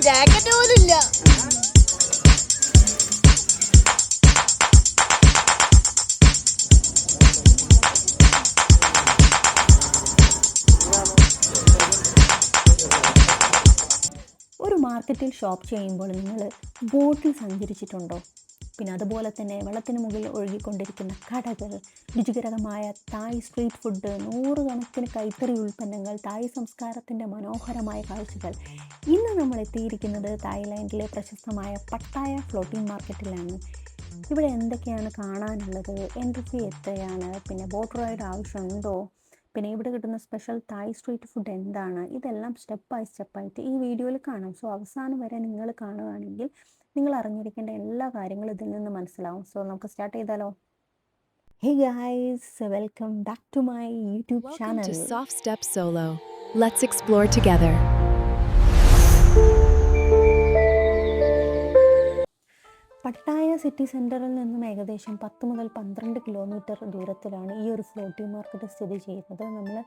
Jacket പോലും ഇല്ല. ഒരു മാർക്കറ്റിൽ ഷോപ്പ് ചെയ്യുമ്പോൾ നിങ്ങൾ ബോട്ടിൽ സഞ്ചരിച്ചിട്ടുണ്ടോ? പിന്നെ അതുപോലെ തന്നെ വെള്ളത്തിന് മുകളിൽ ഒഴുകിക്കൊണ്ടിരിക്കുന്ന കടകൾ, രുചികരമായ തായ് സ്ട്രീറ്റ് ഫുഡ്, നൂറുകണക്കിന് കൈത്തറി ഉൽപ്പന്നങ്ങൾ, തായ് സംസ്കാരത്തിൻ്റെ മനോഹരമായ കാഴ്ചകൾ. ഇന്ന് നമ്മൾ എത്തിയിരിക്കുന്നത് തായ്ലാൻഡിലെ പ്രശസ്തമായ പട്ടായ ഫ്ലോട്ടിംഗ് മാർക്കറ്റിലാണ്. ഇവിടെ എന്തൊക്കെയാണ് കാണാനുള്ളത്, എൻട്രി ഫീ എത്രയാണ്, പിന്നെ ബോട്ട് റൈഡ് ആവശ്യമുണ്ടോ, പിന്നെ ഇവിടെ കിട്ടുന്ന സ്പെഷ്യൽ തായ് സ്ട്രീറ്റ് ഫുഡ് എന്താണ്, ഇതെല്ലാം സ്റ്റെപ്പ് ബൈ സ്റ്റെപ്പായിട്ട് ഈ വീഡിയോയിൽ കാണാം. സോ അവസാനം വരെ നിങ്ങൾ കാണുകയാണെങ്കിൽ നിങ്ങൾ അറിഞ്ഞിരിക്കേണ്ട എല്ലാ കാര്യങ്ങളും ഇതിൽ നിന്ന് മനസ്സിലാവും. സോ നമുക്ക് സ്റ്റാർട്ട് ചെയ്താലോ? Hey guys, welcome back to my YouTube Welcome channel. to Soft Step Solo. Let's explore together. Pattaya city സെൻറ്ററിൽ നിന്നും ഏകദേശം 10 മുതൽ 12 കിലോമീറ്റർ ദൂരത്തിലാണ് ഈ ഒരു ഫ്ലോട്ടിംഗ് മാർക്കറ്റ് സ്ഥിതി ചെയ്യുന്നത്. നമ്മൾ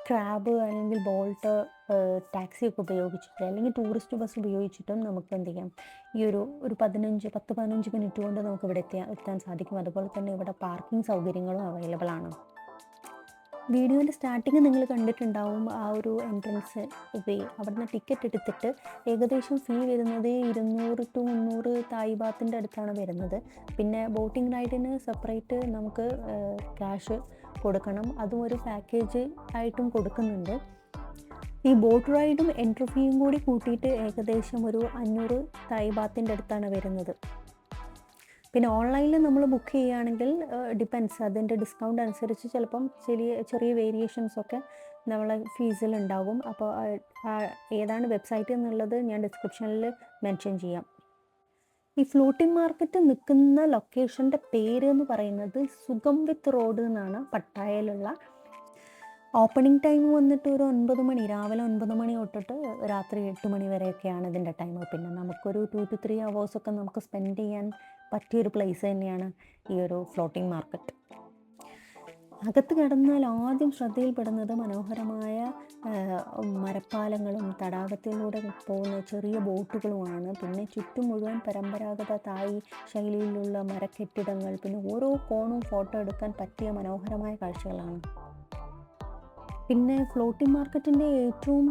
ക്രാബ് അല്ലെങ്കിൽ ബോൾട്ട് ടാക്സിയൊക്കെ ഉപയോഗിച്ചിട്ട് അല്ലെങ്കിൽ ടൂറിസ്റ്റ് ബസ് ഉപയോഗിച്ചിട്ടും നമുക്ക് എന്ത് ചെയ്യാം, ഈ ഒരു 10-15 മിനിറ്റ് കൊണ്ട് നമുക്ക് ഇവിടെ എത്താൻ സാധിക്കും. അതുപോലെ തന്നെ ഇവിടെ പാർക്കിംഗ് സൗകര്യങ്ങളും അവൈലബിൾ ആണ്. വീഡിയോൻ്റെ സ്റ്റാർട്ടിങ് നിങ്ങൾ കണ്ടിട്ടുണ്ടാവും ആ ഒരു എൻട്രൻസ് അവിടുന്ന് ടിക്കറ്റ് എടുത്തിട്ട് ഏകദേശം ഫീ വരുന്നത് 200 to 300 തായ് ബാത്തിൻ്റെ അടുത്താണ് വരുന്നത്. പിന്നെ ബോട്ടിംഗ് റൈഡിന് സെപ്പറേറ്റ് നമുക്ക് ക്യാഷ് കൊടുക്കണം, അതും ഒരു പാക്കേജ് ആയിട്ടും കൊടുക്കുന്നുണ്ട്. ഈ ബോട്ട് റൈഡും എൻട്രി ഫീയും കൂടി കൂട്ടിയിട്ട് ഏകദേശം ഒരു 500 തായ് ബാത്തിൻ്റെ അടുത്താണ് വരുന്നത്. പിന്നെ ഓൺലൈനിൽ നമ്മൾ ബുക്ക് ചെയ്യുകയാണെങ്കിൽ ഡിപ്പെൻസ്, അതിൻ്റെ ഡിസ്കൗണ്ട് അനുസരിച്ച് ചിലപ്പം ചെറിയ വേരിയേഷൻസൊക്കെ നമ്മളെ ഫീസിലുണ്ടാകും. അപ്പോൾ ഏതാണ് വെബ്സൈറ്റ് എന്നുള്ളത് ഞാൻ ഡിസ്ക്രിപ്ഷനിൽ മെൻഷൻ ചെയ്യാം. ഈ ഫ്ലോട്ടിംഗ് മാർക്കറ്റ് നിൽക്കുന്ന ലൊക്കേഷൻ്റെ പേര് എന്ന് പറയുന്നത് സുഗംവിത്ത് റോഡ് എന്നാണ്, പട്ടായയിലുള്ള. ഓപ്പണിംഗ് ടൈം വന്നിട്ട് ഒരു 9 മണി, രാവിലെ 9 മണി തൊട്ടിട്ട് രാത്രി 8 മണി വരെയൊക്കെയാണ് ഇതിൻ്റെ ടൈം. പിന്നെ നമുക്കൊരു 2 to 3 hours നമുക്ക് സ്പെൻഡ് ചെയ്യാൻ പറ്റിയൊരു പ്ലേസ് തന്നെയാണ് ഈ ഒരു ഫ്ലോട്ടിംഗ് മാർക്കറ്റ്. അകത്ത് കിടന്നാൽ ആദ്യം ശ്രദ്ധയിൽപ്പെടുന്നത് മനോഹരമായ മരപ്പാലങ്ങളും തടാകത്തിലൂടെ പോകുന്ന ചെറിയ ബോട്ടുകളുമാണ്. പിന്നെ ചുറ്റും മുഴുവൻ പരമ്പരാഗത തായ് ശൈലിയിലുള്ള മരക്കെട്ടിടങ്ങൾ, പിന്നെ ഓരോ കോണും ഫോട്ടോ എടുക്കാൻ പറ്റിയ മനോഹരമായ കാഴ്ചകളാണ്. പിന്നെ ഫ്ലോട്ടിംഗ് മാർക്കറ്റിൻ്റെ ഏറ്റവും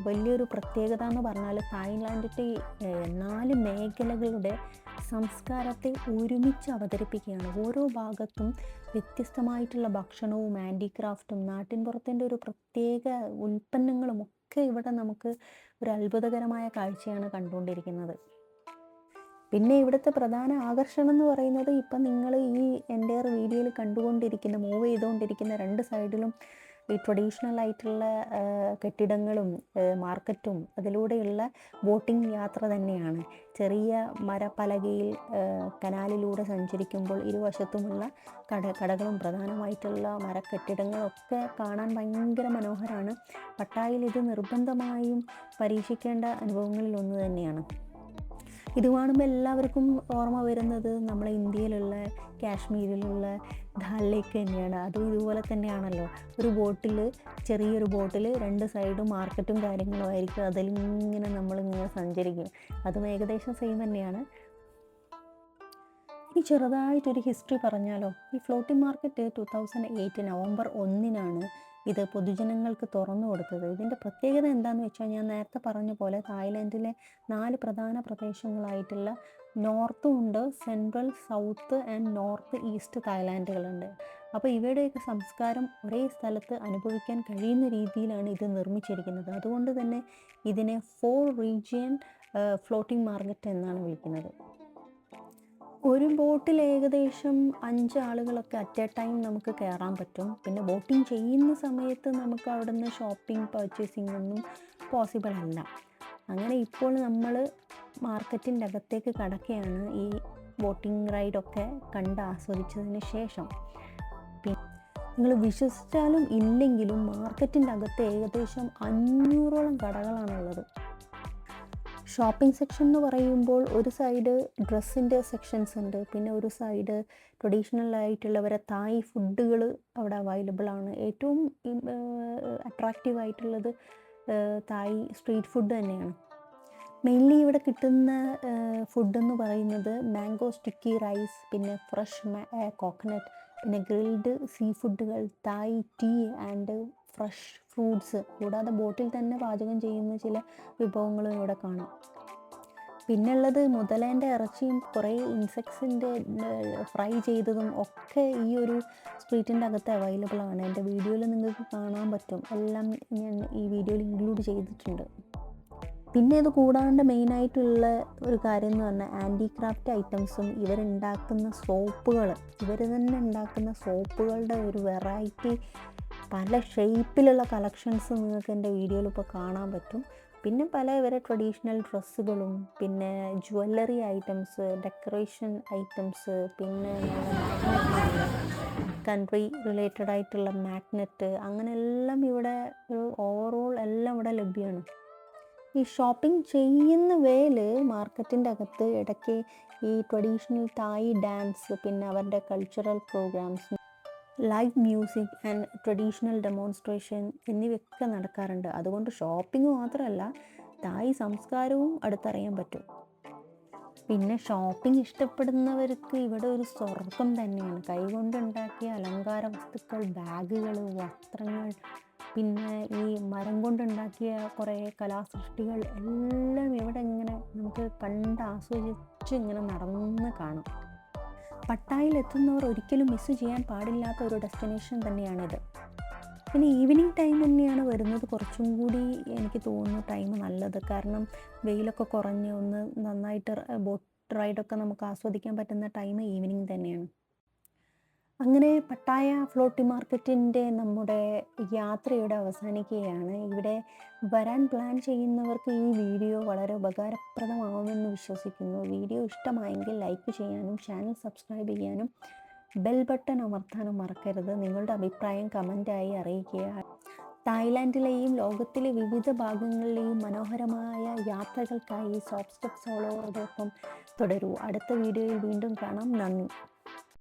വലിയൊരു പ്രത്യേകത എന്ന് പറഞ്ഞാൽ തായ്ലാൻഡിൻ്റെ 4 മേഖലകളുടെ സംസ്കാരത്തെ ഒരുമിച്ച് അവതരിപ്പിക്കുകയാണ്. ഓരോ ഭാഗത്തും വ്യത്യസ്തമായിട്ടുള്ള ഭക്ഷണവും ഹാൻഡിക്രാഫ്റ്റും നാട്ടിൻപുറത്തിൻ്റെ ഒരു പ്രത്യേക ഉൽപ്പന്നങ്ങളും ഒക്കെ ഇവിടെ നമുക്ക് ഒരു അത്ഭുതകരമായ കാഴ്ചയാണ് കണ്ടുകൊണ്ടിരിക്കുന്നത്. പിന്നെ ഇവിടുത്തെ പ്രധാന ആകർഷണം എന്ന് പറയുന്നത് ഇപ്പം നിങ്ങൾ ഈ എൻ്റെ വീഡിയോയിൽ മൂവ് ചെയ്തുകൊണ്ടിരിക്കുന്ന 2 സൈഡിലും ഈ ട്രഡീഷണൽ ആയിട്ടുള്ള കെട്ടിടങ്ങളും മാർക്കറ്റും അതിലൂടെയുള്ള ബോട്ടിംഗ് യാത്ര തന്നെയാണ്. ചെറിയ മരപ്പലകയിൽ കനാലിലൂടെ സഞ്ചരിക്കുമ്പോൾ ഇരുവശത്തുമുള്ള കടകളും പ്രധാനമായിട്ടുള്ള മരക്കെട്ടിടങ്ങളൊക്കെ കാണാൻ ഭയങ്കര മനോഹരമാണ്. പട്ടായയിൽ ഇത് നിർബന്ധമായും പരീക്ഷിക്കേണ്ട അനുഭവങ്ങളിൽ ഒന്ന് തന്നെയാണ്. ഇത് കാണുമ്പോൾ എല്ലാവർക്കും ഓർമ്മ വരുന്നത് നമ്മളെ ഇന്ത്യയിലുള്ള കാശ്മീരിലുള്ള ദാൽ ലേക്ക് തന്നെയാണ്. അതും ഇതുപോലെ തന്നെയാണല്ലോ, ചെറിയൊരു ബോട്ടിൽ 2 സൈഡും മാർക്കറ്റും കാര്യങ്ങളും ആയിരിക്കും, അതിലിങ്ങനെ നമ്മളിങ്ങനെ സഞ്ചരിക്കും. അതും ഏകദേശം സെയിം തന്നെയാണ്. ഈ ചെറുതായിട്ടൊരു ഹിസ്റ്ററി പറഞ്ഞാലോ, ഈ ഫ്ലോട്ടിംഗ് മാർക്കറ്റ് 2008 നവംബർ 1 ഇത് പൊതുജനങ്ങൾക്ക് തുറന്നു കൊടുത്തത്. ഇതിൻ്റെ പ്രത്യേകത എന്താണെന്ന് വെച്ചാൽ, ഞാൻ നേരത്തെ പറഞ്ഞ പോലെ തായ്ലാൻഡിലെ 4 പ്രധാന പ്രദേശങ്ങളായിട്ടുള്ള നോർത്തും ഉണ്ട്, central, south and north east തായ്ലാൻഡുകളുണ്ട്. അപ്പോൾ ഇവയുടെയൊക്കെ സംസ്കാരം ഒരേ സ്ഥലത്ത് അനുഭവിക്കാൻ കഴിയുന്ന രീതിയിലാണ് ഇത് നിർമ്മിച്ചിരിക്കുന്നത്. അതുകൊണ്ട് തന്നെ ഇതിനെ 4 റീജിയൻ ഫ്ലോട്ടിംഗ് മാർക്കറ്റ് എന്നാണ് വിളിക്കുന്നത്. ഒരു ബോട്ടിൽ ഏകദേശം 5 ആളുകളൊക്കെ അറ്റ് എ ടൈം നമുക്ക് കയറാൻ പറ്റും. പിന്നെ ബോട്ടിംഗ് ചെയ്യുന്ന സമയത്ത് നമുക്ക് അവിടെ നിന്ന് ഷോപ്പിംഗ് പർച്ചേസിംഗ് ഒന്നും പോസിബിൾ അല്ല. അങ്ങനെ ഇപ്പോൾ നമ്മൾ മാർക്കറ്റിൻ്റെ അകത്തേക്ക് കടക്കുകയാണ് ഈ ബോട്ടിംഗ് റൈഡൊക്കെ കണ്ട് ആസ്വദിച്ചതിന് ശേഷം. പിന്നെ നിങ്ങൾ വിശ്വസിച്ചാലും ഇല്ലെങ്കിലും മാർക്കറ്റിൻ്റെ അകത്ത് ഏകദേശം 500ഓളം കടകളാണുള്ളത്. ഷോപ്പിംഗ് സെക്ഷൻ എന്ന് പറയുമ്പോൾ ഒരു സൈഡ് ഡ്രസ്സിൻ്റെ സെക്ഷൻസ് ഉണ്ട്, പിന്നെ ഒരു സൈഡ് ട്രഡീഷണൽ ആയിട്ടുള്ളവരെ തായ് ഫുഡുകൾ അവിടെ അവൈലബിൾ ആണ്. ഏറ്റവും അട്രാക്റ്റീവ് ആയിട്ടുള്ളത് തായ് സ്ട്രീറ്റ് ഫുഡ് തന്നെയാണ്. മെയിൻലി ഇവിടെ കിട്ടുന്ന ഫുഡെന്ന് പറയുന്നത് മാംഗോ സ്റ്റിക്കി റൈസ്, പിന്നെ ഫ്രഷ് കോക്കനട്ട്, പിന്നെ ഗ്രിൽഡ് സീ ഫുഡുകൾ, തായ് ടീ ആൻഡ് ഫ്രഷ് ഫ്രൂട്ട്സ്, കൂടാതെ ബോട്ടിൽ തന്നെ പാചകം ചെയ്യുന്ന ചില വിഭവങ്ങളും ഇവിടെ കാണാം. പിന്നെ ഉള്ളത് മുതലേൻ്റെ ഇറച്ചിയും കുറേ ഇൻസെക്ട്സിൻ്റെ ഫ്രൈ ചെയ്തതും ഒക്കെ ഈ ഒരു സ്ട്രീറ്റിൻ്റെ അകത്ത് അവൈലബിൾ ആണ്. എൻ്റെ വീഡിയോയിൽ നിങ്ങൾക്ക് കാണാൻ പറ്റും, എല്ലാം ഞാൻ ഈ വീഡിയോയിൽ ഇൻക്ലൂഡ് ചെയ്തിട്ടുണ്ട്. പിന്നെ ഇത് കൂടാണ്ട് മെയിനായിട്ടുള്ള ഒരു കാര്യം എന്ന് പറഞ്ഞാൽ ഹാൻഡിക്രാഫ്റ്റ് ഐറ്റംസും ഇവരുണ്ടാക്കുന്ന സോപ്പുകൾ, ഇവർ തന്നെ ഉണ്ടാക്കുന്ന സോപ്പുകളുടെ ഒരു വെറൈറ്റി, പല ഷേപ്പിലുള്ള കളക്ഷൻസ് നിങ്ങൾക്ക് എൻ്റെ വീഡിയോയിൽ ഇപ്പോൾ കാണാൻ പറ്റും. പിന്നെ പല ഇവരെ ട്രഡീഷണൽ ഡ്രസ്സുകളും, പിന്നെ ജ്വല്ലറി ഐറ്റംസ്, ഡെക്കറേഷൻ ഐറ്റംസ്, പിന്നെ കൺട്രി റിലേറ്റഡ് ആയിട്ടുള്ള മാഗ്നറ്റ്, അങ്ങനെ എല്ലാം ഇവിടെ ഒരു ഓവറോൾ എല്ലാം ഇവിടെ ലഭ്യമാണ്. ഈ ഷോപ്പിംഗ് ചെയ്യുന്ന വേയിൽ മാർക്കറ്റിൻ്റെ അകത്ത് ഇടയ്ക്ക് ഈ ട്രഡീഷണൽ തായ് ഡാൻസ്, പിന്നെ അവരുടെ cultural programs, live music and traditional demonstration എന്നിവയൊക്കെ നടക്കാറുണ്ട്. അതുകൊണ്ട് ഷോപ്പിംഗ് മാത്രമല്ല, തായ് സംസ്കാരവും അടുത്തറിയാൻ പറ്റും. പിന്നെ ഷോപ്പിംഗ് ഇഷ്ടപ്പെടുന്നവർക്ക് ഇവിടെ ഒരു സ്വർഗം തന്നെയാണ്. കൈകൊണ്ടുണ്ടാക്കിയ അലങ്കാര വസ്തുക്കൾ, ബാഗുകൾ, വസ്ത്രങ്ങൾ, പിന്നെ ഈ മരം കൊണ്ടുണ്ടാക്കിയ കുറേ കലാസൃഷ്ടികൾ എല്ലാം ഇവിടെ ഇങ്ങനെ നമുക്ക് കണ്ട് ആസ്വദിച്ച് ഇങ്ങനെ നടന്ന് കാണാം. പട്ടായയിൽ എത്തുന്നവർ ഒരിക്കലും മിസ് ചെയ്യാൻ പാടില്ലാത്ത ഒരു ഡെസ്റ്റിനേഷൻ തന്നെയാണിത്. പിന്നെ ഈവനിങ് ടൈം തന്നെയാണ് വരുന്നത് കുറച്ചും കൂടി എനിക്ക് തോന്നുന്നു ടൈം നല്ലത്. കാരണം വെയിലൊക്കെ കുറഞ്ഞ് ഒന്ന് നന്നായിട്ട് ബോട്ട് റൈഡൊക്കെ നമുക്ക് ആസ്വദിക്കാൻ പറ്റുന്ന ടൈം ഈവനിങ് തന്നെയാണ്. അങ്ങനെ പട്ടായ ഫ്ലോട്ടി മാർക്കറ്റിൻ്റെ നമ്മുടെ യാത്രയുടെ അവസാനിക്കുകയാണ്. ഇവിടെ വരാൻ പ്ലാൻ ചെയ്യുന്നവർക്ക് ഈ വീഡിയോ വളരെ ഉപകാരപ്രദമാവുമെന്ന് വിശ്വസിക്കുന്നു. വീഡിയോ ഇഷ്ടമായെങ്കിൽ ലൈക്ക് ചെയ്യാനും ചാനൽ സബ്സ്ക്രൈബ് ചെയ്യാനും ബെൽ ബട്ടൺ അമർത്താനും മറക്കരുത്. നിങ്ങളുടെ അഭിപ്രായം കമൻറ്റായി അറിയിക്കുക. തായ്ലാൻഡിലെയും ലോകത്തിലെ വിവിധ ഭാഗങ്ങളിലെയും മനോഹരമായ യാത്രകൾക്കായി സോപ്പ് സ്റ്റെപ്പ് സോളോയോടൊപ്പം തുടരൂ. അടുത്ത വീഡിയോയിൽ വീണ്ടും കാണാം. നന്ദി.